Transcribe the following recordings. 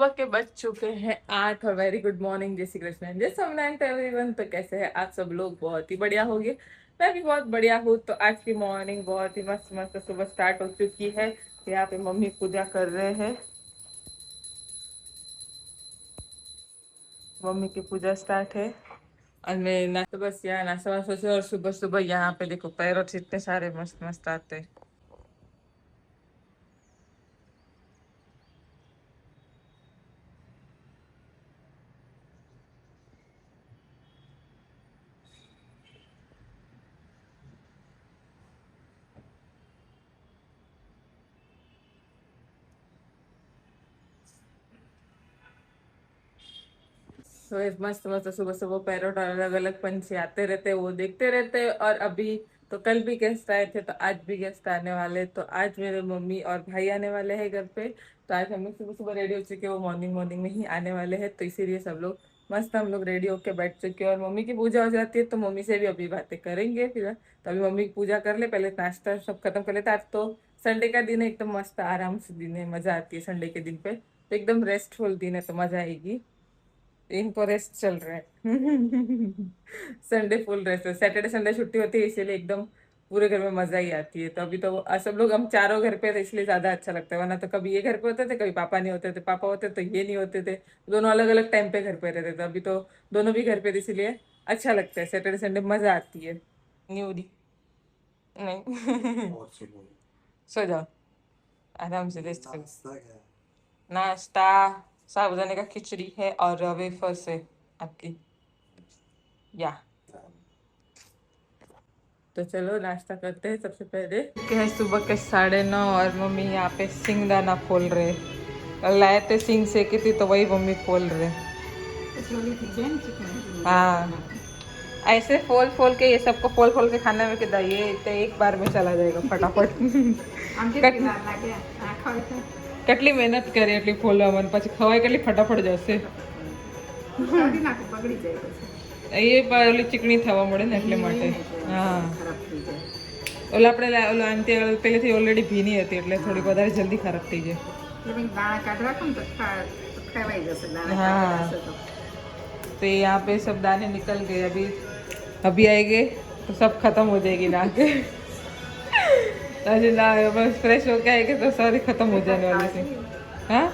सुबह के बज चुके हैं 8 और वेरी गुड मॉर्निंग, जय श्री कृष्ण, जय सोमनाथ एवरीवन। तो कैसे हैं आप सब लोग? बहुत ही बढ़िया होंगे। मैं भी बहुत बढ़िया हूँ। तो आज की मॉर्निंग बहुत ही मस्त मस्त सुबह स्टार्ट हो चुकी है। यहाँ पे मम्मी पूजा कर रहे हैं। मम्मी की पूजा स्टार्ट है और मैं ना तो बस यहाँ नाश्ता वास्ता से, और सुबह सुबह यहाँ पे देखो पैरोट इतने सारे मस्त मस्त आते हैं। तो ये मस्त मस्त सुबह सुबह पैरोट और अलग अलग पंछी आते रहते हैं, वो देखते रहते हैं। और अभी तो कल भी गेस्ट आए थे, तो आज भी गेस्ट आने वाले। तो आज मेरे मम्मी और भाई आने वाले हैं घर पे। तो आज हम लोग सुबह सुबह रेडी हो चुके हैं, वो मॉर्निंग मॉर्निंग में ही आने वाले हैं। तो इसीलिए सब लोग मस्त हम लोग रेडी होके बैठ चुके हैं। और मम्मी की पूजा हो जाती है तो मम्मी से भी अभी बातें करेंगे फिर। तो अभी मम्मी की पूजा कर ले, पहले नाश्ता सब खत्म कर लेते। आज तो संडे का दिन है, एकदम मस्त आराम से दिन है, मजा आती है संडे के दिन पे। तो एकदम रेस्टफुल दिन है, तो मजा आएगी। इनको रेस्ट चल रहा है। संडे फुल रेस्ट है, सैटरडे संडे छुट्टी होती है, इसीलिए एकदम पूरे घर में मजा ही आती है। तो अभी तो सब लोग हम चारों घर पे थे, इसलिए ज्यादा अच्छा लगता है। वरना तो कभी ये घर पे होते थे, कभी पापा नहीं होते थे, पापा होते तो ये नहीं होते थे। दोनों अलग अलग टाइम पे घर पे रहते थे। अभी तो दोनों भी घर पे थे, इसीलिए अच्छा लगता है। सैटरडे संडे मजा आती है। नहीं हो रही? नहीं। सो जाओ, आराम से रेस्ट करो। नाश्ता साबुदाने का खिचड़ी है और वेफर्स है आपकी। या तो चलो नाश्ता करते हैं सबसे पहले। क्या है, सुबह के 9:30 और मम्मी यहाँ पे सिंगदाना फोल रहे। कल लाए थे सिंग सेकी थी, तो वही मम्मी फोल रहे। हाँ, ऐसे फोल फोल के ये सबको फोल फोल के खाने में कितना, ये तो एक बार में चला जाएगा फटाफट। કેટલી મહેનત કરી એટલી ફોલવામાં, પછી ખવાય કેટલી ફટાફટ જશે. એ ઓલી ચીકણી થવા મળે ને એટલે માટે. હા, ઓલા આપણે ઓલા આંટી પહેલેથી ઓલરેડી ભીની હતી એટલે થોડી વધારે જલ્દી ખરાબ થઈ જાય. हाँ, तो यहाँ पे सब दाने निकल गए। अभी अभी आएंगे तो सब खत्म हो जाएगी ना के। ना बस फ्रेश होके आएंगे तो सारी खत्म हो जाने वाली थी। हाँ,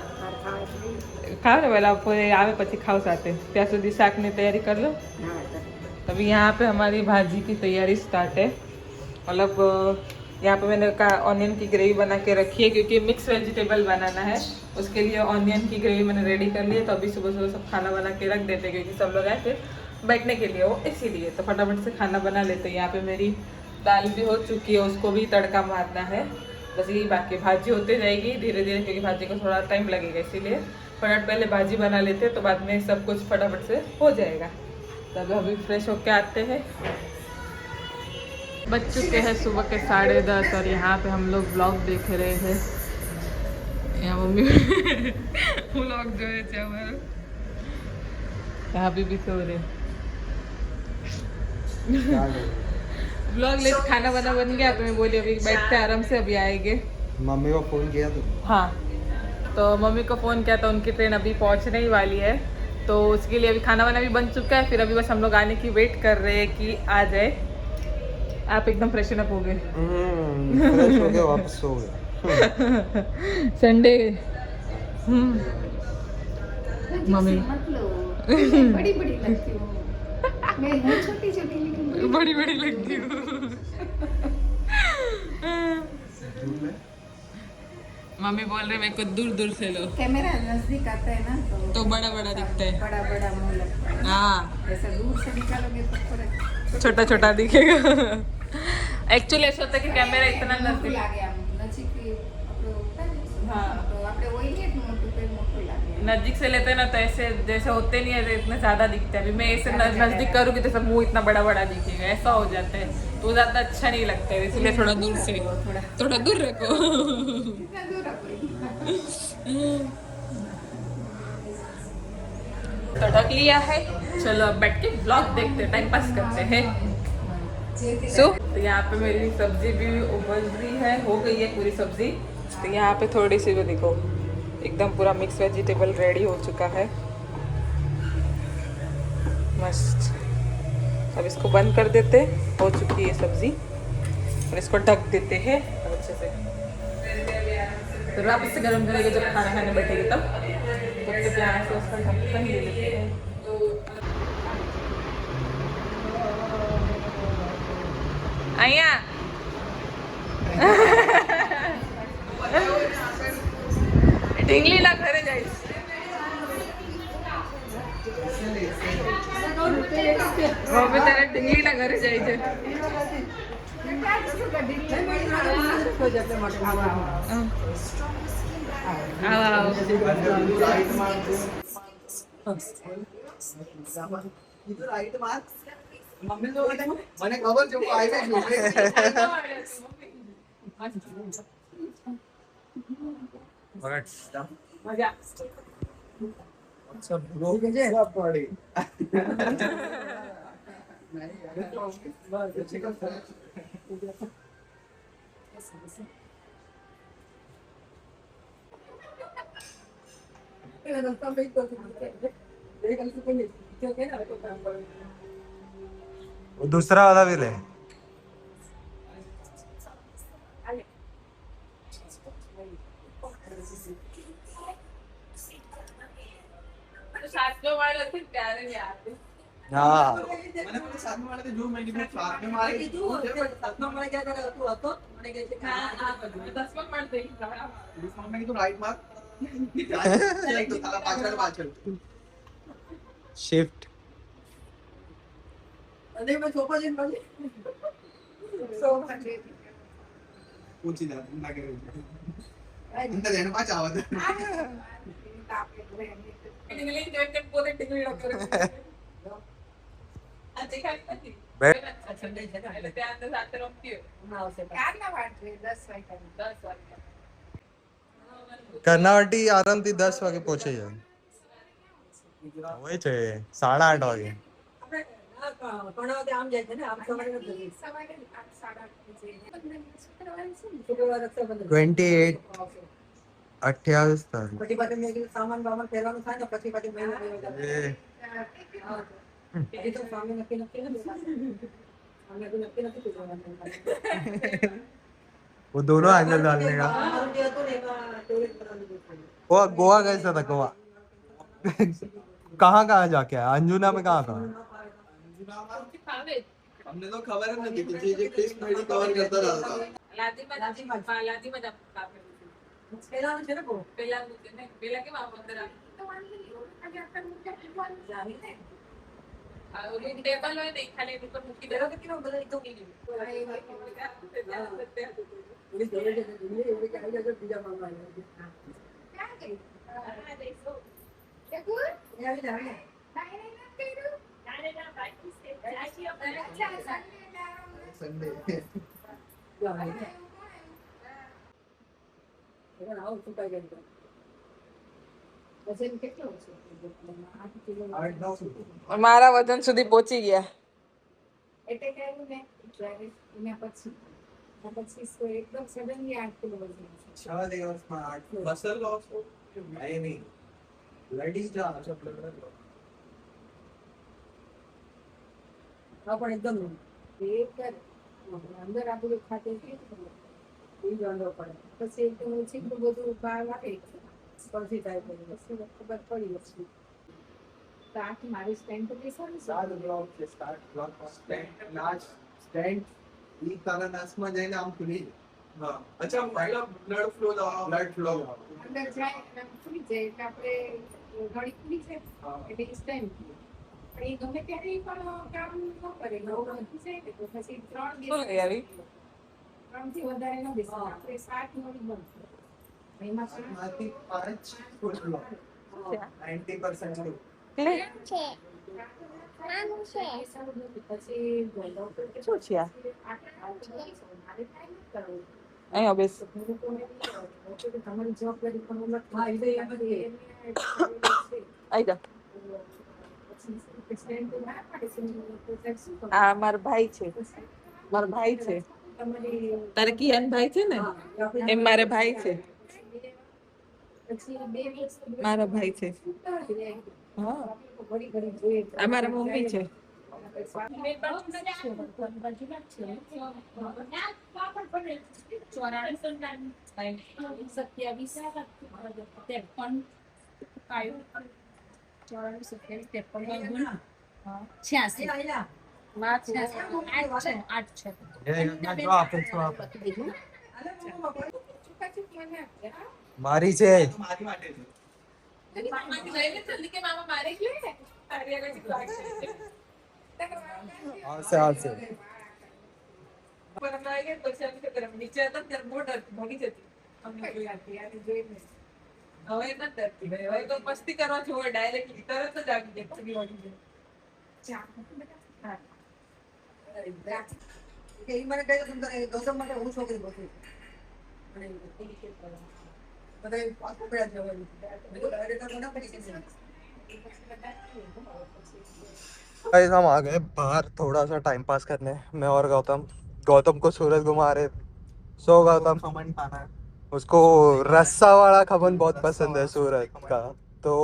खाओ ना पहले, आप आवे પછી ખાઓ સાથે। ત્યાં સુધી શાકની તૈયારી कर लो। अभी यहाँ पे हमारी भाजी की तैयारी स्टार्ट है। मतलब यहाँ पे मैंने का ऑनियन की ग्रेवी बना के रखी है, क्योंकि मिक्स वेजिटेबल बनाना है। उसके लिए ऑनियन की ग्रेवी मैंने रेडी कर ली है। तो अभी सुबह सुबह सब खाना बना के रख देते हैं, क्योंकि सब लोग आए थे बैठने के लिए, वो इसीलिए तो फटाफट से खाना बना लेते हैं। यहाँ पे मेरी दाल भी हो चुकी है, उसको भी तड़का मारना है। बस यही बाकी, भाजी होते जाएगी धीरे धीरे, क्योंकि भाजी को थोड़ा टाइम लगेगा, इसीलिए फटाफट पहले भाजी बना लेते हैं, तो बाद में सब कुछ फटाफट से हो जाएगा। तब अभी फ्रेश होके आते हैं। बज चुके हैं सुबह के 10:30 और यहाँ पे हम लोग ब्लॉग देख रहे हैं। यहाँ मम्मी ब्लॉग जो है हमारा, यहाँ भी सो रहे। ब्लॉग ले खाना बना बन गया, तो मैं बोली अभी बैठते आराम से, अभी आएंगे। मम्मी को फोन किया तो? हाँ, तो मम्मी को फ़ोन किया, तो उनकी ट्रेन अभी पहुँचने ही वाली है। तो उसके लिए अभी खाना वाना भी बन चुका है। फिर अभी बस हम लोग आने की वेट कर रहे हैं कि आ जाए। आप एकदम फ्रेशन अप हो गए? फ्रेश हो गया, वापस सो गया। संडे। मम्मी बड़ी बड़ी लगती हूँ मैं, छोटी छोटी लेकिन बड़ी बड़ी लगती हूँ। मम्मी बोल रहे मेरे को दूर दूर से लो, कैमरा नजदीक आता है ना तो बड़ा बड़ा दिखता है। बड़ा बड़ा मुंह लगता है। हाँ, ऐसा दूर से निकालोगे तो थोड़ा छोटा छोटा दिखेगा। एक्चुअली ऐसा होता है कि कैमरा इतना नजदीक, लागे आम नजीक हाँ, तो આપણે હોય ને તો મોટું पे મોટું લાગે। नजदीक से लेते हैं ना, तो ऐसे जैसे होते नहीं है इतने ज्यादा दिखते हैं। अभी मैं ऐसे नजदीक करूँगी तो सब मुंह इतना बड़ा बड़ा दिखेगा, ऐसा हो जाता है, तो ज्यादा अच्छा नहीं लगता है। इसलिए थोड़ा दूर से, थोड़ा दूर रखो। कितना दूर रखो तो ढक लिया है, चलो अब बैठ के ब्लॉग देखते हैं, टाइम पास करते हैं। तो यहाँ पे मेरी सब्जी भी उबल रही है, हो गई है पूरी सब्जी। तो यहाँ पे थोड़ी सी भी देखो एकदम पूरा मिक्स वेजिटेबल रेडी हो चुका है, मस्त। अब इसको बंद कर देते, हो चुकी है सब्जी, और इसको ढक देते हैं अच्छे से। तो वापस से गर्म करेंगे जब खाना खाने बैठेंगे तब से प्याज से उसका ढक्कन ले लेते हैं। અહીંયા ઢીંગલીના ઘરે જઈશ। મમ્મી તારે ઢીંગલીના ઘરે જાય છે। મને ખબર છે હું આવી છું મજા सब लोग सब पड़ी वो दूसरा वाला भी ले સાચો વાળો છે ત્યારે યાદ हाँ मैंने बोला साथ में वाले थे जो मैंने भी साथ में मारे साथ में मारे क्या करे तू હતો મને કહે છે હા હા 10 માં દે डिस्काउंट में तो राइट मार्क एक तो साला पाछल शिफ्ट અને મે સોફા જઈને પછી ऊंची जा ना के अंदर जाने पाछ आवत टिंगलिंग જોઈને પોતે ટિંગલી ડોક્ટર આ દેખાય નથી બે- અચ્છા સંડે છે ને એટલે ત્યાં અંદર સાથે રમતી હોય ના આવશે ક્યારના વાગે 10 વાગે 10 વાગે કર્ણાવટી આરામથી 10 વાગે પહોંચી જાય હોય છે 8:30 વાગે આપણે કર્ણાવતી આમ જાય છે ને આમ સવારે નથી જતી. સવારે 8:30 શુક્રવારે છે ને શુક્રવાર રક્ષાબંધન 28 28 તારીખ પછી પાછું મેં કીધું સામાન બામાન પહેરવાનું થાય ને પછી પાછું મહિનો એ એ તો સ્વામી નક્કી નથી ને અમે તો નક્કી નથી કીધું वो दोनों एंगल डालने का મારું જે હતું ને એમાં ટોયલેટ બનાવી દીધું. वो गोवा कैसा था गोवा कहाँ कहाँ जाके आया अंजुना में कहाँ कहाँ ફાવે हमने तो खबर है ना कि जे टेस्ट मेडी कवर करता रहता था લાદીમાં લાદીમાં જ કાપે પહેલાનું છે ને બહુ પેલા મૂકે ને પેલા કેમ આમ અંદર આવે તો વાંધો નહીં આજે આપણે મુખ્ય જમવાનું જાવી ને આ ઓલી ટેબલ હોય ને ખાલી એની ઉપર મૂકી પહેલા દેવાનું તો કેવું બધા એકદમ એ થોડી જરૂર છે એવી કે આવી જજો બીજા મામા આવી ક્યાં ગઈ એ ગુડ એ આવી જાય ડાયરે ના કર્યું અચ્છા સંડે संडे આવું ચૂકાઈ ગયું વજન કેટલો છે 8 કિલો 8-9 સુધી મારા વજન સુધી પહોંચી ગયા એટલે કે ને ત્યારે એના પછી સો એકદમ સડનલી 8 કિલો વજન છે 6 દિવસમાં 8 મસલ લોસ नहीं नहीं ब्लडी जा अच्छा ब्लड હા પણ એકદમ એ કર અંદર આ બધું ખાતે છે એ વાંધો પડે પછી એકદમ ઓછી બધું બહાર આવે સ્પર્શી થાય પછી પછી ખબર પડી વસ્તુ તો આઠ મારી સ્ટેન્ડ તો બેસાડી सात ब्लॉक से स्टार्ट ब्लॉक स्टैंड नाच स्टैंड ई तारा नाच में जाने आम खुली हां अच्छा मतलब ब्लड फ्लो અંદર જાય એટલે ખુલી જાય એટલે આપણે ઘડી ખુલી જાય हां એટલે એ સ્ટેન્ડ પણ એ ગમે ત્યારે પણ કામ ન કરે નવું બધું છે ને તો પછી 3 શું લઈ આવી? 3 થી વધારે ન બેસે આપણે 7 નોડી બંધ એમાં माती 5 फुल ब्लॉक 90% लो લે પછી શું છે આ? મારે ટાઈમ કરવો અહીંયા બેસ તમારી જવાબદારી પણ ઉલટ હા એ તો એમ જ છે. આવી જા આ મારો ભાઈ છે મારો ભાઈ છે તારે કિયાન ભાઈ છે ને એમ મારે ભાઈ છે પછી બે દિવસ મારો ભાઈ છે હા ઘડી ઘડી જોઈએ આ મારા મમ્મી છે મારી છે આવશે આવશે નીચે હતા ત્યારે બહુ ડરતી ભાગી જતી હવે નથી ડરતી હવે તો મસ્તી કરવા જોવે ડાયરેક્ટલી તરત જ આવી જાય પગી વાગી જાય કે ઈ મને કહે કે તમે ગૌતમ માટે હું છોકરી ગોતી અને બધા પાછું પડ્યા જવાનું મેં તો ડાયરેક્ટ ના પડી કે गाइस हम आ गए बाहर थोड़ा सा टाइम पास करने मैं और गौतम गौतम को सूरज घुमा रहे सो गौतम खमन खाना है उसको रस्सा वाला खमन बहुत पसंद है सूरज का तो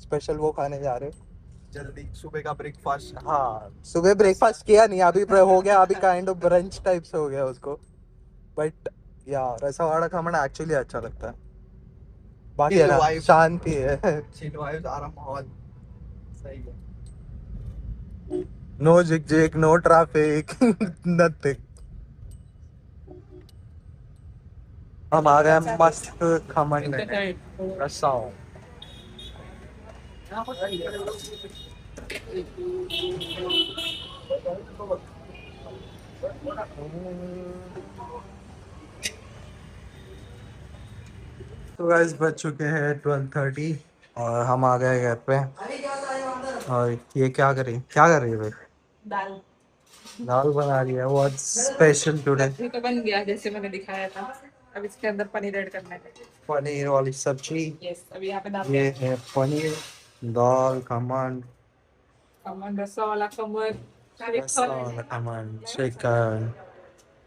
स्पेशल वो खाने जा रहे जल्दी सुबह का ब्रेकफास्ट हाँ सुबह ब्रेकफास्ट किया नहीं अभी हो गया अभी काइंड ऑफ ब्रंच टाइप से हो गया उसको बट या रस्सा वाला खमन एक्चुअली अच्छा लगता है बाकी है ना Vibe. शांति है चिल वाइब्स आराम माहौल सही है नो जिग जिग नो ट्रैफिक नथिंग हम आ गए मस्त खमन लेने रस्सा तो गाइस बज चुके हैं 12:30 और हम आ गए घर पे और ये क्या कर रही है भाई दाल दाल बना रही है व्हाट स्पेशल टुडे सब्जी तो बन गया जैसे मैंने दिखाया था अब इसके अंदर पनीर ऐड करना है पनीर वाली सब्जी यस अभी यहाँ पे दाल ये है पनीर दाल खमन खमन रस्सा वाला खमन रस्सा वाला खमन चिकन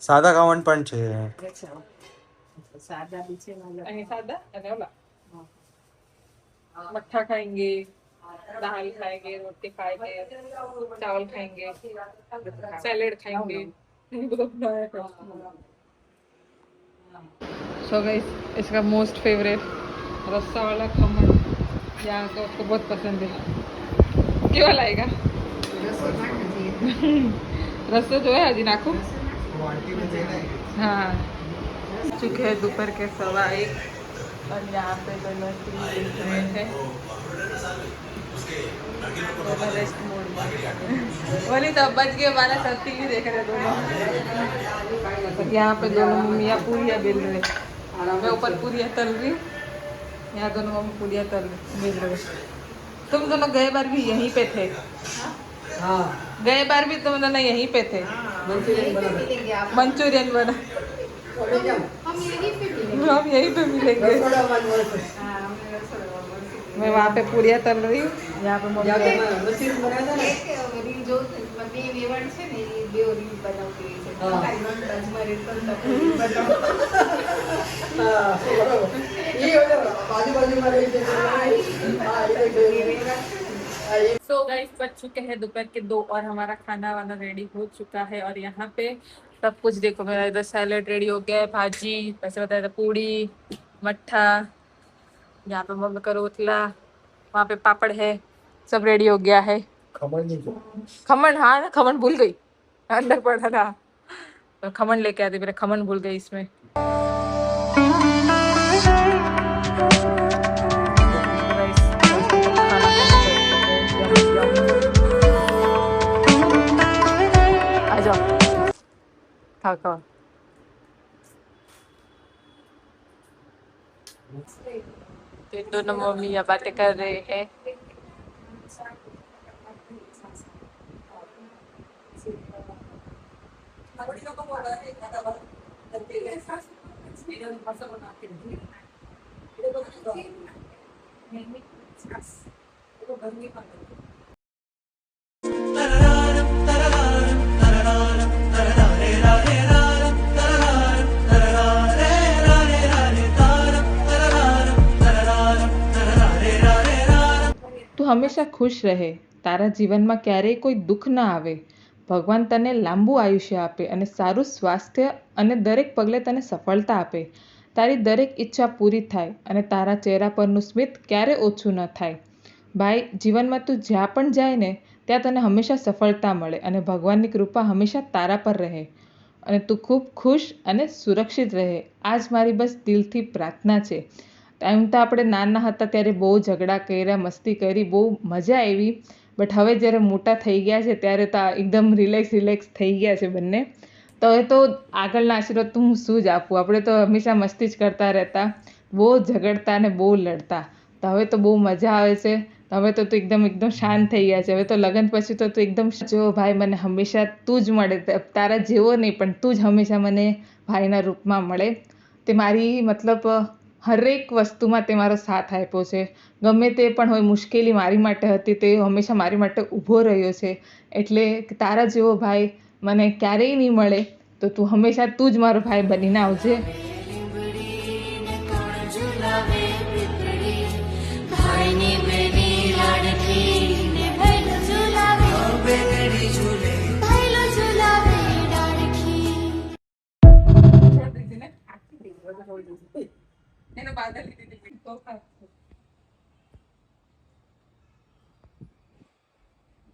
સાદા ખમણ પણ છે સાદા બી છે મારા અહીં सादा અને ઓલા मट्ठा खाएंगे दाल खाएंगे रोटी खाएंगे चावल खाएंगे सैलेड खाएंगे सो गाइस इसका मोस्ट फेवरेट रस्सा वाला खमन यहाँ तो उसको बहुत पसंद है क्यों लाएगा रस्सा जो है अजी नाखो हाँ चुके हैं दोपहर के 1:15 और यहाँ पे दोनों हैं दोनों रेस्ट मोड में बोली तो बच गए वाला सब टीवी देख रहे दोनों यहाँ पे दोनों मम्मियाँ पूरियाँ बेल रहे मैं ऊपर पूरियाँ तल रही यहाँ दोनों मम्मी पूरियाँ तल बेल रहे तुम दोनों गए बार भी यहीं पे थे હા गए बार भी तुम दोनों यहीं पे थे मंचूरियन बना हम यहीं पे मिलेंगे मैं वहाँ पे पूरियाँ तल रही हूँ यहाँ पे मम्मी મશીન બનાવ્યા ને રીલ જો બધી વેવણ છે ને એ બે રીલ બનાવતી હોય છે હા. તારી નંદ અજમારી રીલ બનાવો હા બરાબર એ ઓલો બાજુમાં રહી છે હા એ જોઈ सो गाइस बज चुके हैं दोपहर के 2 और हमारा खाना वाना रेडी हो चुका है और यहाँ पे सब कुछ देखो मेरा इधर सैलेड रेडी हो गया है भाजी वैसे बताया था पूड़ी मट्ठा यहाँ पे मम्मी का रोटला वहाँ पे पापड़ है सब रेडी हो गया है खमन नहीं खमन हाँ ना खमन भूल गई अंदर पड़ा था तो खमन लेके आती मेरे खमन भूल गई इसमें आ जाओ खाओ खाओ तो दोनों मम्मी यहाँ बातें कर रहे हैं તું હંમેશા ખુશ રહે, તારા જીવનમાં ક્યારેય કોઈ દુઃખ ન આવે, ભગવાન તને લાંબુ આયુષ્ય આપે અને સારું સ્વાસ્થ્ય અને દરેક પગલે તને સફળતા આપે, તારી દરેક ઈચ્છા પૂરી થાય અને તારા ચહેરા પરનું સ્મિત ક્યારે ઓછું ન થાય. ભાઈ, જીવનમાં તું જ્યાં પણ જાય ને ત્યાં તને હંમેશા સફળતા મળે અને ભગવાનની કૃપા હંમેશા તારા પર રહે અને તું ખૂબ ખુશ અને સુરક્ષિત રહે. આ જ મારી બસ દિલથી પ્રાર્થના છે. એમ તો આપણે નાના હતા ત્યારે બહુ ઝઘડા કર્યા, મસ્તી કરી, બહુ મજા આવી, બટ હવે જ્યારે મોટા થઈ ગયા છે ત્યારે તો એકદમ રિલેક્સ થઈ ગયા છે બંને. તો હવે તો આગળના આશીર્વાદ તો હું શું જ આપું, આપણે તો હંમેશા મસ્તી જ કરતા રહેતા, બહુ ઝઘડતા અને બહુ લડતા. તો હવે તો બહુ મજા આવે છે. હવે તો તું એકદમ શાંત થઈ ગયા છે. હવે તો લગ્ન પછી તો તું એકદમ જો ભાઈ મને હંમેશા તું જ મળે, તારા જેવો નહીં પણ તું જ હંમેશા મને ભાઈના રૂપમાં મળે. તે મારી મતલબ હરેક વસ્તુમાં તે મારો સાથ આપ્યો છે. ગમે તે પણ હોય મુશ્કેલી મારી માટે હતી, તે હંમેશા મારી માટે ઊભો રહ્યો છે. એટલે તારા જેવો ભાઈ મને ક્યારેય નહીં મળે. તો તું હંમેશા તું જ મારો ભાઈ બનીને આવજે.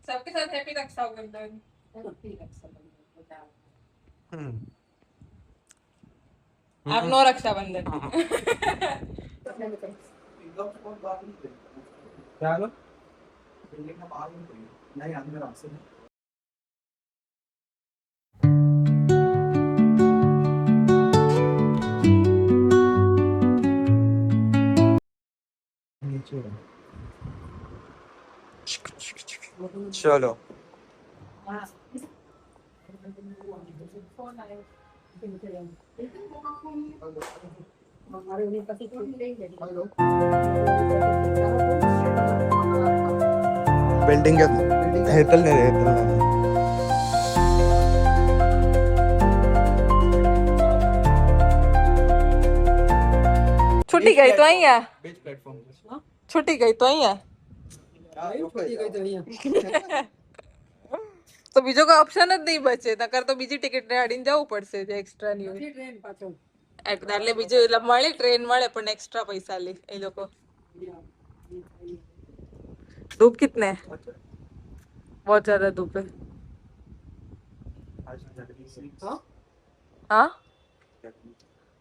सबके साथ हैप्पी रक्षाबंधन. आप नो रक्षाबंधन. ચાલો નહીં અંદર આવશે चलो बिल्डिंग हेतल ने છૂટી ગઈ તો અહીંયા, बीच प्लेटफॉर्म છૂટી ગઈ તો અહીંયા. તો બીજો કોઈ ઓપ્શન જ નહીં બચે, નકર તો બીજી ટિકિટ કાઢીને જવું પડશે જે એક્સ્ટ્રા ની હોય. ટ્રેન પાછળ એટલે બીજું એટલે મળે, ટ્રેન મળે પણ એક્સ્ટ્રા પૈસા લે એ લોકો. धूप कितने है? बहुत ज्यादा धूप है. हाँ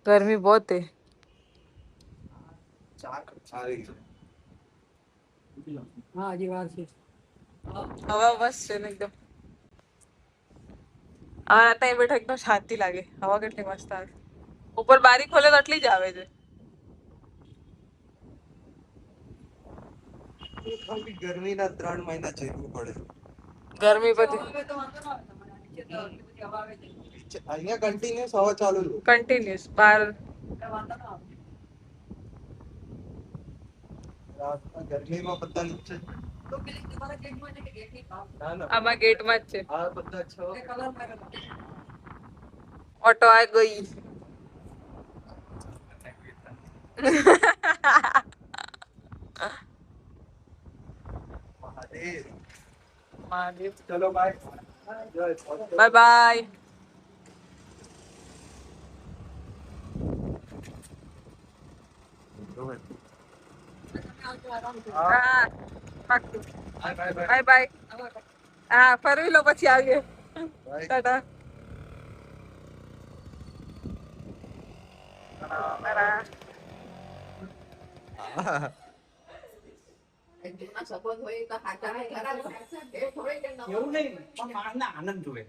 गर्मी बहुत है. હા હજી વાર છે. હવા મસ્ત છે ને એકદમ. આ ત્યાં બેઠા એકદમ શાંતિ લાગે, હવા કેટલી મસ્ત આવે. ઉપર બારી ખોલે તો આટલી જ આવે છે. ગરમીના 3 મહિના ઝીલવું પડે. ગરમી બધી હવે તો વાંધો ના આવે તમારે, નીચે તો આટલી બધી હવા આવે છે. અહીંયા કન્ટિન્યુઅસ હવા ચાલુ છે. કન્ટિન્યુઅસ બાર. એટલે વાંધો ના આવે. રાતના ગરમીમાં બધા નીચે તો પેલી તમારા ગેટમાં છે કે ગેટની બહાર? ના ના આમાં ગેટમાં જ છે. આ બધા છ એ કલર લાગેલો. ઓટો આ ગઈ. મહાદેવ. ચલો બાય. Bye bye. હા પાક્કું. Bye bye. હા ફરવી લો પછી આવીએ. ટાટા. જૂના સંબંધ હોય તો હાચા ખરા એ થોડી કે ન એવું નહીં, પણ માણસને આનંદ જોઈએ.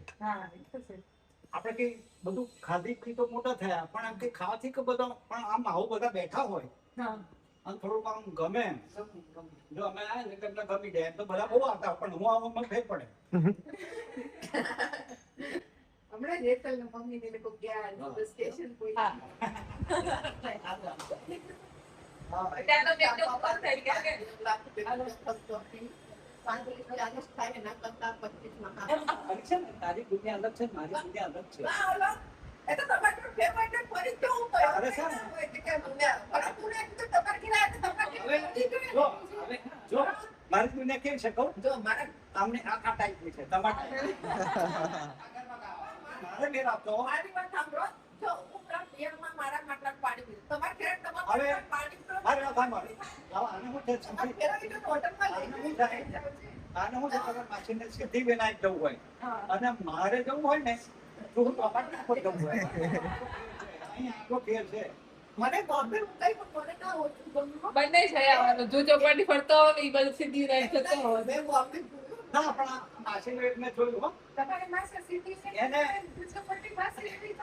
આપણે કઈ બધું ખાધી તો મોટા થયા, પણ આમ કઈ ખાવાથી કે બધા પણ આમ આવું બધા બેઠા હોય અને થોડુંક આમ ગમે. જો અમે આયા ને એટલે ગમી જાય તો બધા બહુ આવતા, પણ હું આવામાં ફેર પડે. હમણાં જેતલ ને મમ્મી ને લોકો ગયા સ્ટેશન કોઈ ત્યાં તો બેટો ઉપર થઈ ગયા કે અને છે ને, તારી દુનિયા અલગ છે, મારી દુનિયા અલગ છે. એ તો તમારે ફેવરેટ ફરી કેવું અરે છે ને. એટલે કે મને પણ તું ને કીધું તમારે કિનારે તમારે જો મારી તમને કેમ છે કહું? જો મારા તમને આ ટાઈપની છે તમારે મારે બેન આપતો મારી વાત સાંભળો. જો હું પ્રાણ પિયરમાં મારા માટલા પાણી પીધું. તમારે ઘરે તમારા હવે માટલા પાણી પીધું. મારે વાત સાંભળ. આને હું છે તમારે ઘરે બીજું હોટલમાં લઈ આને હું થાય? આને હું છે તમારે માસીને સિદ્ધિવિનાયક જવું હોય હા. અને મારે જવું હોય ને તો હું ટમાટર પર જવું હોય અહીંયા આટલો ફેર છે. મને બોમ્બે મુકાઈ પણ મને ના ઓછું ગમ્યું. બંને જઈ આવવાનું જો ચોપાટી ફરતો હોય ને એ બધું સીધી રાઈટ થતો હોય મેં બોમ્બે જોયું. ના પણ આ માસીને મેં જોયું હો. તમારે માસે સીધી છે. એને- બીજો પટ્ટી માસે સીધી.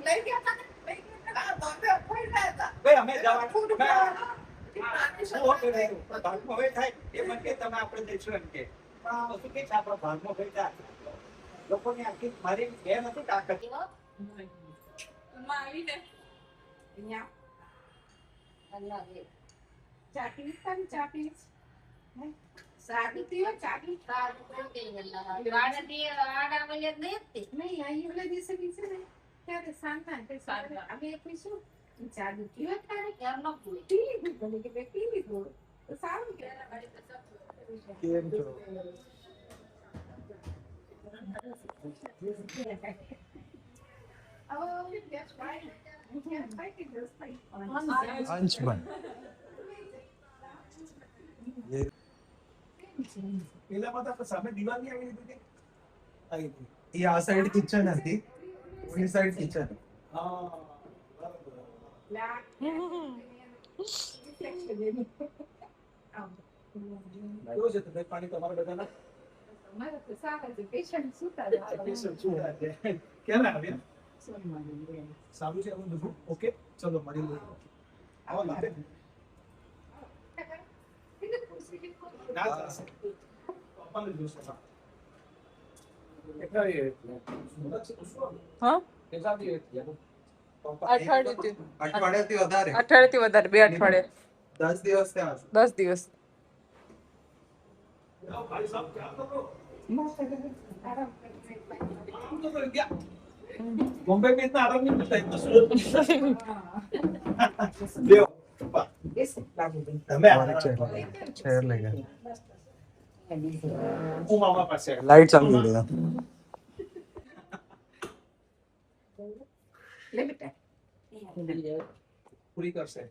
લઈ ગયા હતા ને? લઈ ગયા હતા. હા, બોમ્બે અપાઈ હતા. ભાઈ અમે જવાનું ફૂડ મેં- પાણી શું હોતું નહીં. ભાગમાં હવે થાય એ મને કે તમે આપણે જઈશું એમ કે પણ આ વસ્તુ કે છે આપણો ભાગમાં ભાઈ થાય લોકોની આખી મારી બે નથી તાકાત આવીને અહીંયા. અલ્લાહ એ. ચાટી પણ ચાટી. સાદી પીવો ચાટી. નહીં, અહીં ઓલા દિવસે બીજે ને ત્યારે સાંતા તે સાંતા અમે પીશું. ચાલુ પીવો ત્યારે ક્યારનો પી લીધું. ભલે કે બે પી લીધું. તો સારું કહેવાય. કેમ છો? Oh, that's right. That's right. That's right. અંશબન પેલામાં તો આપણે સામે દિવાલની આવી લીધી હતી. આવી હતી. એ આ સાઈડ કિચન હતી, ઓલી સાઈડ કિચન. હા બરાબર. કેવું છે તબિયત પાણી તમારા બધાના? અમારા તો સારા છે. પેશન્ટ સુતા Patient શું થાય છે? ક્યારે આવ્યા? સારું છે એવું બધું? ઓકે ચલો મળી લઈએ. આવો લાગે ના ચાલશે. પપ્પાને જોશે હા. કેટલા એ હા કેટલા દિવસ થયા? અઠવાડિયેથી અઠવાડિયાથી વધારે, અઠવાડિયેથી વધારે 2 અઠવાડિયે 10 દિવસ ત્યાં હશે. 10 દિવસ જાઓ, ભાઈ સાહેબ ક્યાં કરો? આરામ તો કરી ગયા. બોમ્બે में इतना आराम नहीं मिलता इतना सूरत में देव पप्पा તમે ચેર લઈ ગયા. હું મામા પાસે લાઈટ ચાલુ કરી દે. પૂરી કરશે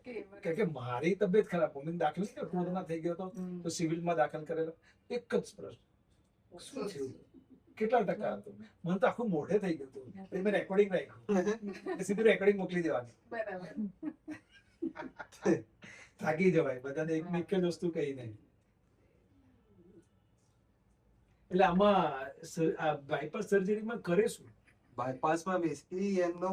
કે મારી તબિયત ખરાબ મમ્મી દાખલ કે કોરોના થઈ ગયો હતો તો સિવિલમાં દાખલ કરેલો એક જ પ્રશ્ન શું થયું કેટલા ટકા હતું મને તો આખું મોઢે થઈ ગયું હતું એટલે મેં રેકોર્ડિંગ રાખ્યું સીધું રેકોર્ડિંગ મોકલી દેવાની થાકી જવાય બધાને એક જ વસ્તુ કહી નહીં એટલે આમાં બાયપાસ સર્જરીમાં કરે શું બાયપાસમાં બેસિકલી એમનો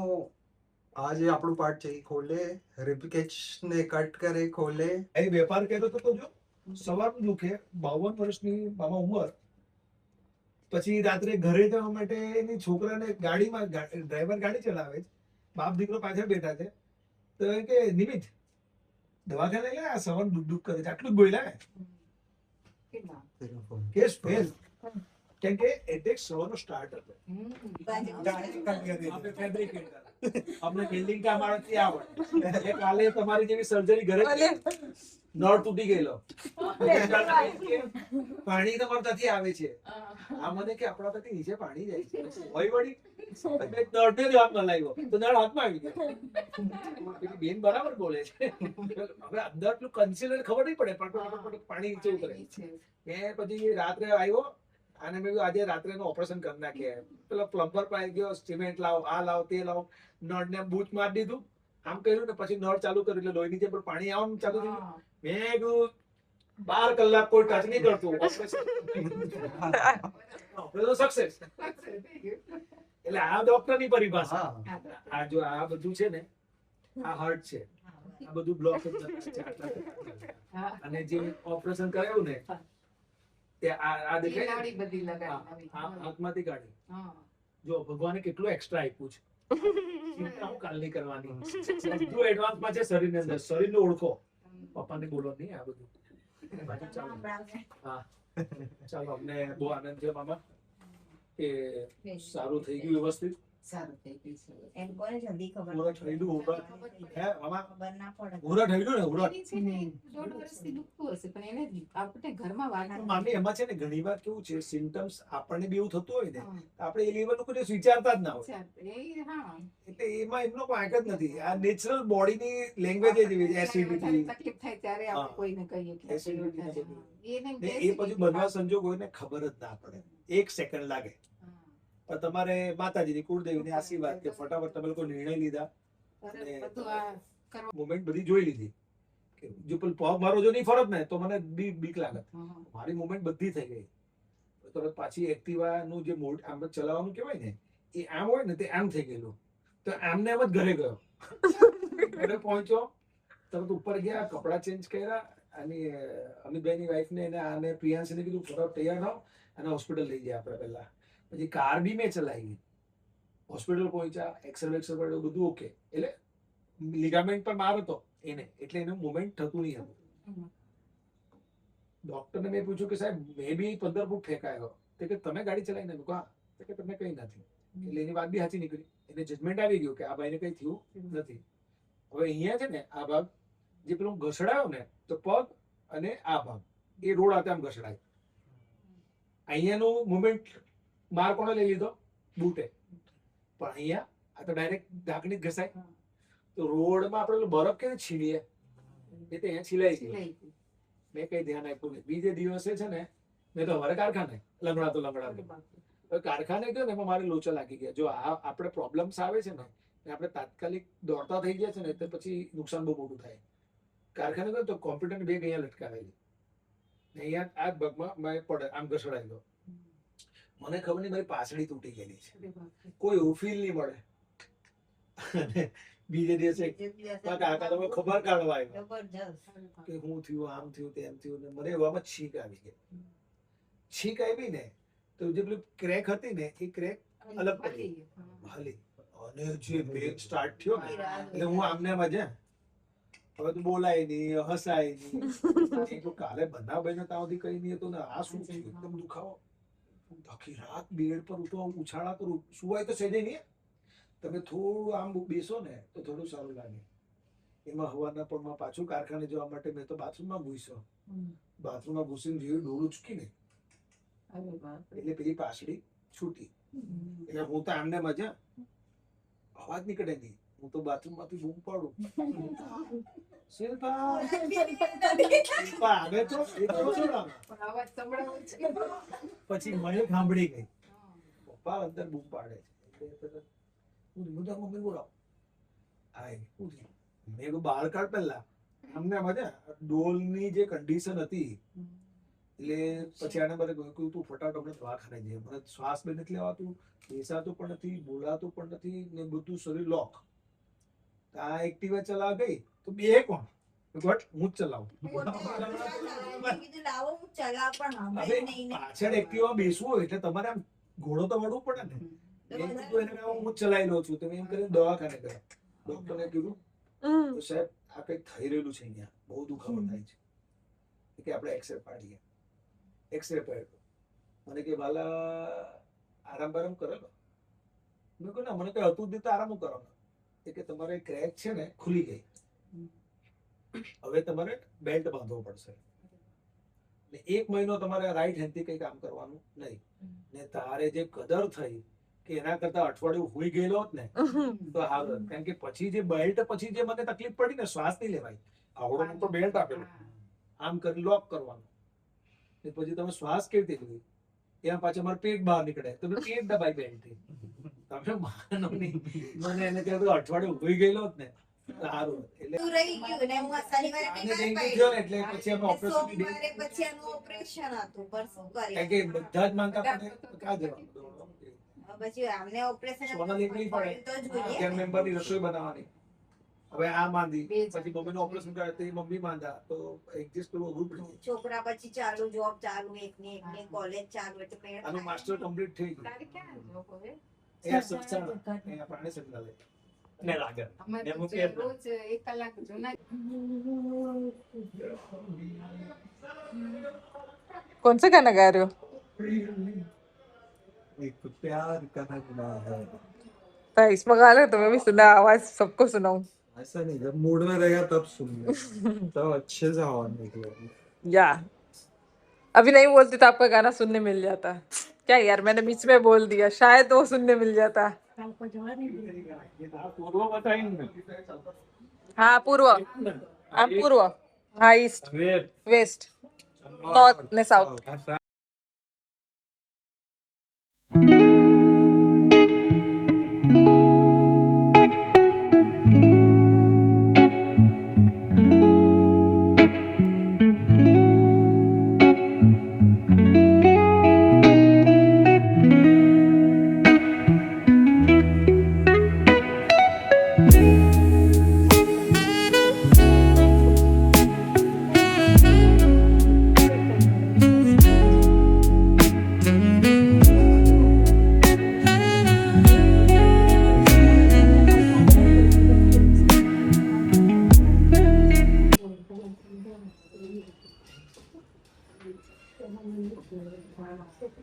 આ જે આપણું પાર્ટ છે એ ખોલે, રિબકેજ ને કટ કરે, ખોલે. એ વેપાર કર્યો તો જો સવારનું દુખે 52 વર્ષની મામા ઉંમર પછી રાત્રે ઘરે જવા માટે એની છોકરાને ગાડીમાં ડ્રાઈવર ગાડી ચલાવે છે બાપ દીકરો પાછળ બેઠા છે તો એ કે નિમિત દવાખાને લે આ સવાર દુઃખ દુઃખ કરે છે આટલું જ બોલ્યા કેસ ફેલ કેમ કે એટેક સવારનો સ્ટાર્ટ હતો આપણે fabricator. અમને બિલ્ડિંગ કામ આવડતી આવડે એ કાલે તમારી જેવી સર્જરી ઘરે નળ તૂટી ગયેલો પાણી તમારા ત્યાંથી આવે છે આ મને કે આપણા ત્યાંથી નીચે પાણી જાય છે હોય વળી નળને જ હાથ ન લાગ્યો તો નળ હાથમાં આવી ગયો પેલી બેન બરાબર બોલે છે હવે અંદર પેલું કન્સીલર ખબર નહીં પડે પણ પાણી નીચે ઉતરે મેં પછી રાત્રે આવ્યો અને મેં આજે રાત્રે ઓપરેશન કરી નાખીએ પેલો પ્લમ્બર પાસે ગયો સિમેન્ટ લાવ આ લાવ તે લાવ નળ ને બૂચ મારી દીધું આમ કર્યું ને પછી નળ ચાલુ કર્યું એટલે લોહી નીચે પાણી આવવાનું ચાલુ થયું મેં કીધું 12 કલાક કોઈ ટચ નહીં કરતું ઓપરેશન સક્સેસ એટલે આ ડોક્ટર ની પરિભાષા આ જો આ બધું છે ને આ હાર્ટ છે આ બધું બ્લોક અને જે ઓપરેશન કરાયું ને તે આ દેખાય હાથમાંથી કાઢી જો ભગવાને કેટલું એક્સ્ટ્રા આપ્યું છે ચિંતા હું કાલની કરવાની બધું એડવાન્સમાં છે શરીરની અંદર શરીરને ઓળખો પપ્પાને બોલો નહીં આ બધું બાકી ચાલો હા ચાલો અમને બહુ આનંદ છે મામા કે સારું થઈ ગયું વ્યવસ્થિત સારું થઈ ગયું છે. એમ કોને જલ્દી ખબર ઉરટ થયેલું, ઉરટ. હે મામા ખબર ના પડે. ઉરટ થયેલું ને ઉરટ. એની છે ને 1.5 વર્ષથી દુખતું હશે પણ એને આપણે ઘરમાં વાત મામી એમાં છે ને ઘણી વાર કેવું છે સિમ્ટમ્સ આપણને બી એવું થતું હોય ને હા. આપણે એ લેવલ નું કોઈ વિચારતા જ ના હોય હા એટલે એમાં એમનો વાંક જ નથી. આ નેચરલ બોડીની લેંગ્વેજ જ એવી છે. એસિડિટી તકલીફ થાય ત્યારે આપણે હા. કોઈને કહીએ કે Acidity ને બધું. એને ને એ પછી બનવા સંજોગ હોય ને ખબર જ ના પડે, 1 સેકન્ડ લાગે. પણ તમારે માતાજીની કુળદેવીની આશીર્વાદ કે ફટાફટ તમે લોકો નિર્ણય લીધા, બધું આ મુમેન્ટ બધી જોઈ લીધી કે જો પેલું પગ મારો જો નહીં ફરત ને તો મને બીક લાગત. હા. મારી મુમેન્ટ બધી થઈ ગઈ. તો પાછી એક્ટિવાનું જે મોડ આમ ચલાવવાનું કહેવાય ને એ આમ હોય ને તે આમ થઈ ગયેલું. તો આમને એમ જ ઘરે ગયો. ઘરે પહોંચ્યો, તરત ઉપર ગયા, કપડાં ચેન્જ કર્યા અને અમિતભાઈની વાઈફને એને આને પ્રિયાંશને કીધું ફટાફટ તૈયાર થાવ અને હોસ્પિટલ લઈ ગયા આપણે પહેલા. પછી કાર બી મેં ચલાવી. હોસ્પિટલ પહોંચ્યા, એક્સરે બેક્સરે પડ્યો, બધું ઓકે. એટલે લિગામેન્ટ પર માર હતો એને, એટલે એનું મુવમેન્ટ થતું નહીં હતું. ડોક્ટરને મેં પૂછ્યું કે સાહેબ મેં બી 15 ફૂટ ફેંકાયો. તો કે તમે ગાડી ચલાવીને મેં કહ્યું, હા. તો કે તમને કંઈ નથી. એટલે એની વાત બી સાચી નીકળી. એને જજમેન્ટ આવી ગયું કે આ ભાઈને કંઈ થયું નથી. હવે અહીંયા છે ને આ ભાગ જે પેલું ઘસડાયો ને તો પગ અને આ ભાગ એ રોડ હાથે આમ ઘસડાય. અહીંયાનું મુવમેન્ટ માર કોણે લઈ લીધો? બૂટે. પણ અહીંયા આ તો ડાયરેક્ટ ઢાંકણી જ ઘસાય. તો રોડમાં આપણે બરફ કેવી છીણીએ એ તો અહીંયા છીલાઈ ગઈ. મેં કઈ ધ્યાન આપ્યું નહીં. બીજે દિવસે છે ને મેં તો અમારે કારખાને લંગડાતો કારખાને ગયો ને એમાં મારે લોચા લાગી ગયા. જો આ આપણે પ્રોબ્લેમ્સ આવે છે ને આપણે તાત્કાલિક દોડતા થઈ ગયા છે ને તો પછી નુકસાન બહુ મોટું થાય. કારખાને ગયો તો કોમ્પ્યુટર બેગ અહીંયા લટકાવેલી, અહીંયા આ ભાગમાં મેં પડે આમ ઘસડાઈ ગયો. મને ખબર નહીં મારી પાસળી તૂટી ગયેલી છે, કોઈ એવું ફીલ નહીં મળે. અને બીજે દિવસે કાકા તમે ખબર કાઢવા આવ્યો જબરજસ્ત. કે હું થયું, આમ થયું, તેમ થયું. ને મને એવામાં છીંક આવી ગઈ. છીંક આવી ને તો જે પેલી ક્રેક હતી ને એ ક્રેક અલગ પડી હાલી. અને જે બ્રેક સ્ટાર્ટ થયો ને એટલે હું આમને મજા હવે તો બોલાય નહીં, હસાય નહીં. કાલે બનાવ બન્યો ત્યાં સુધી કઈ નહીં હતું ને આ શું થયું? એકદમ દુખાવો. આખી રાત બેડ પર ઉઠો, ઉછાળા કરું, સુવાય તો સહેજે નહીં. તમે થોડું આમ બેસો ને તો થોડું સારું લાગે. એમાં હવાના પરમાં પાછું કારખાને જવા માટે મેં તો બાથરૂમમાં ઘૂસ્યો. બાથરૂમમાં ઘૂસીને જેવી ડોળું ચૂકી ને એટલે પેલી પાસળી છૂટી. એટલે હું તો આમને મજા અવાજ નીકળે નહીં. હું તો બાથરૂમ માંથી બૂમ પાડું, શિલ્પા શિલ્પા આવે તો એટલો શું લાગે? અવાજ સંભળાવો છે. પછી મને સાંભળી ગઈ. પપ્પા અંદર બૂમ પાડે છે એટલે હું મુદ્દા મમ્મી બોલાવ આય હું થયું? મેં કીધું બહાર કાઢ પહેલા. અમને મજા ડોલની જે કન્ડિશન હતી એટલે પછી આને મને કહ્યું તું ફટાફટ હમણાં દવાખાને જઈએ. મને શ્વાસ બી નથી લેવાતું, બેસાતું પણ નથી, બોલાતું પણ નથી ને બધું શરીર લોક. આ એક્ટિવા ચલાવ ગઈ તો બે કોણ બટ હું જ ચલાવું. હવે પાછળ એક્ટિવા બેસવું હોય એટલે તમારે આમ ઘોડો તો વળવું પડે ને. મેં કીધું એને હું જ ચલાવી લઉં છું. તો એમ કરીને દવાખાને ગયા. ડોક્ટરને કીધું તો સાહેબ આ કંઈક થઈ રહેલું છે, અહીંયા બહુ દુખાવો થાય છે કે આપણે એક્સરે પાડીએ. એક્સરે પાડ્યો. મને કે વાલા આરામ બારામ કરેલો? મેં કહ્યું ના મને કઈ હતું જ નહીં તો આરામ કરવાનો. કે તમારે ક્રેક છે ને ખુલી ગઈ, હવે તમારે બેલ્ટ બાંધવો પડશે ને 1 મહિનો તમારે રાઈટ હેન્ડ થી કઈ કામ કરવાનું નહીં. ને તારે જે કદર થઈ કે એના કરતા અઠવાડિયું હોઈ ગયેલો હોત ને તો હારું. કારણ કે પછી જે બેલ્ટ પછી જે મને તકલીફ પડી ને શ્વાસ નહીં લેવાય. આવડો મોટો બેલ્ટ આપેલો આમ કરી લોક કરવાનો ને પછી તમે શ્વાસ કેવી રીતે લેવી એના પાછળ મારું પેટ બહાર નીકળે તો પેટ દબાઈ બેલ્ટ થી. તમે માનો નહીં, મને એને કહેતું અઠવાડિયું હોઈ ગયેલો હોત ને સારું. એટલે એટલે પછી અમે ઓપરેશન કારણ કે બધા જ માંગતા પણ ક્યાં જવાનું. પછી આમને ઓપરેશન સોના નીકળી પડે કેમ મેમ્બરની રસોઈ બનાવવાની. હવે આ માંદી પછી મમ્મીનું ઓપરેશન કરે તો મમ્મી માંદા તો એડજસ્ટ કરવું અઘરું પડી જાય. છોકરા પછી ચાલુ જોબ ચાલુ એકની એકની કોલેજ ચાલુ એટલે મેળ આનું માસ્ટર કમ્પ્લીટ થઈ ગયું. તારે ક્યાં જોબ હવે? એ સત્સંગ એ પ્રાણી સંગ્રહાલય ને લાગે અમારે એમ તો કે રોજ 1 કલાક જૂના कौन सा गाना गा रहे हो? एक प्यार का नगमा है तो इसमें गा लो तो मैं भी सुना आवाज सबको सुनाऊं ऐसा नहीं, जब मूड में रहेगा तब सुनना, तब अच्छे से आवाज निकलेगी। या अभी नहीं बोलती तो आपका गाना सुनने मिल जाता। क्या यार मैंने बीच में बोल दिया, शायद वो सुनने मिल जाता। પૂર્વ બતાવ્યું ને हाँ पूर्व, आप पूर्व, हाँ ईस्ट, વેર वेस्ट, नॉर्थ ने south.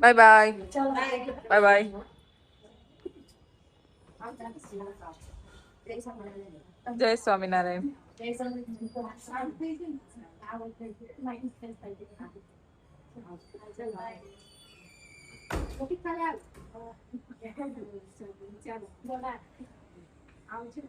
Bye bye, bye bye. जय स्वामीनारायण। આવજો.